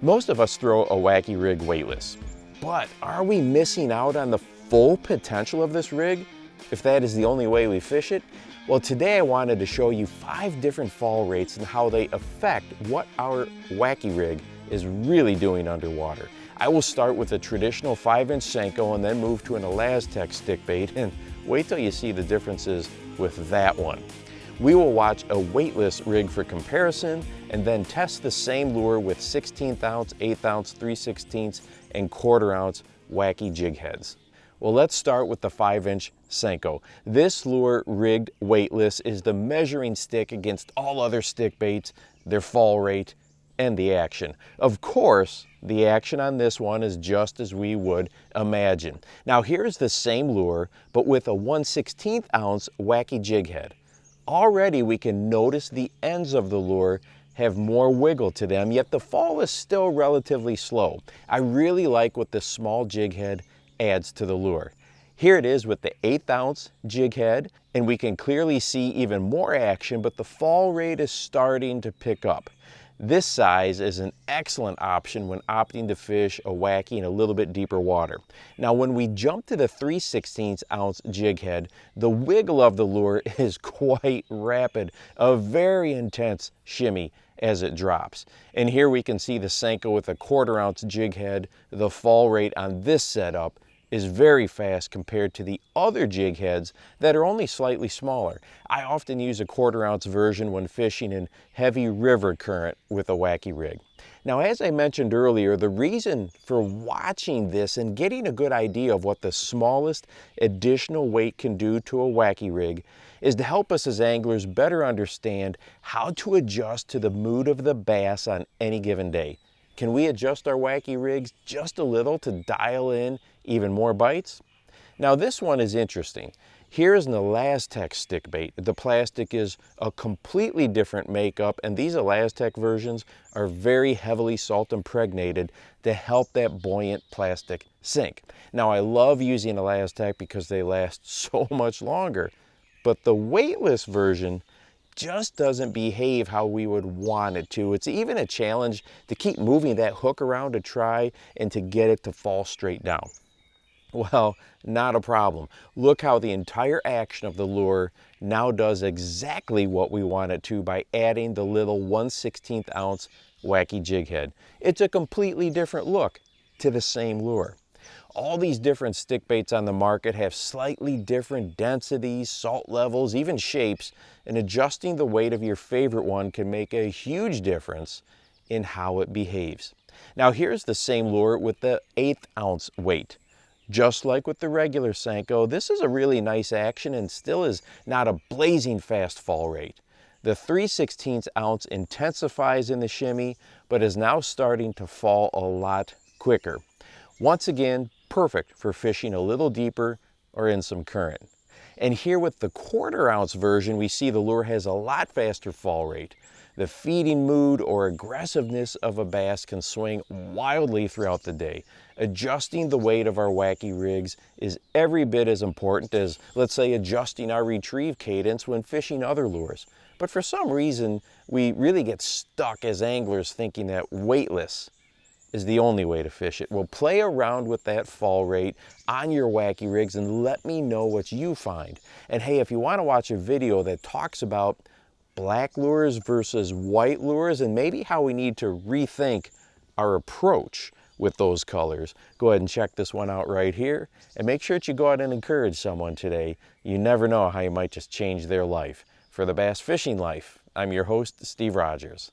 Most of us throw a Wacky rig weightless, but are we missing out on the full potential of this rig if that is the only way we fish it? Well, today I wanted to show you 5 different fall rates and how they affect what our Wacky rig is really doing underwater. I will start with a traditional 5-inch Senko and then move to an Elaztech stick bait, and wait till you see the differences with that one. We will watch a weightless rig for comparison and then test the same lure with 16th ounce, 8th ounce, 3/16, and 1/4 ounce Wacky jig heads. Well, let's start with the 5-inch Senko. This lure, rigged weightless, is the measuring stick against all other stick baits, their fall rate, and the action. Of course, the action on this one is just as we would imagine. Now here's the same lure, but with a 1/16 ounce Wacky jig head. Already we can notice the ends of the lure have more wiggle to them, yet the fall is still relatively slow. I really like what this small jig head adds to the lure. Here it is with the 1/8 ounce jig head, and we can clearly see even more action, but the fall rate is starting to pick up. This size is an excellent option when opting to fish a Wacky in a little bit deeper water. Now when we jump to the 3/16 ounce jig head, the wiggle of the lure is quite rapid, a very intense shimmy as it drops. And here we can see the Senko with a 1/4 ounce jig head. The fall rate on this setup is very fast compared to the other jig heads that are only slightly smaller. I often use a 1/4 ounce version when fishing in heavy river current with a Wacky rig. Now, as I mentioned earlier, the reason for watching this and getting a good idea of what the smallest additional weight can do to a Wacky rig is to help us as anglers better understand how to adjust to the mood of the bass on any given day. Can we adjust our Wacky rigs just a little to dial in even more bites? Now this one is interesting. Here's an Elaztech stick bait. The plastic is a completely different makeup, and these Elaztech versions are very heavily salt impregnated to help that buoyant plastic sink. Now I love using Elaztech because they last so much longer, but the weightless version just doesn't behave how we would want it to. It's even a challenge to keep moving that hook around to try and to get it to fall straight down. Well, not a problem. Look how the entire action of the lure now does exactly what we want it to by adding the little 1/16 ounce Wacky jig head. It's a completely different look to the same lure. All these different stick baits on the market have slightly different densities, salt levels, even shapes, and adjusting the weight of your favorite one can make a huge difference in how it behaves. Now here's the same lure with the 1/8 ounce weight. Just like with the regular Senko, this is a really nice action and still is not a blazing fast fall rate. The 3/16 ounce intensifies in the shimmy, but is now starting to fall a lot quicker. Once again, perfect for fishing a little deeper or in some current. And here with the 1/4 ounce version, we see the lure has a lot faster fall rate. The feeding mood or aggressiveness of a bass can swing wildly throughout the day. Adjusting the weight of our Wacky rigs is every bit as important as, let's say, adjusting our retrieve cadence when fishing other lures. But for some reason, we really get stuck as anglers thinking that weightless is the only way to fish it. Well, play around with that fall rate on your Wacky rigs and let me know what you find. And hey, if you want to watch a video that talks about black lures versus white lures and maybe how we need to rethink our approach with those colors, go ahead and check this one out right here. And make sure that you go out and encourage someone today. You never know how you might just change their life. For the Bass Fishing Life, I'm your host, Steve Rogers.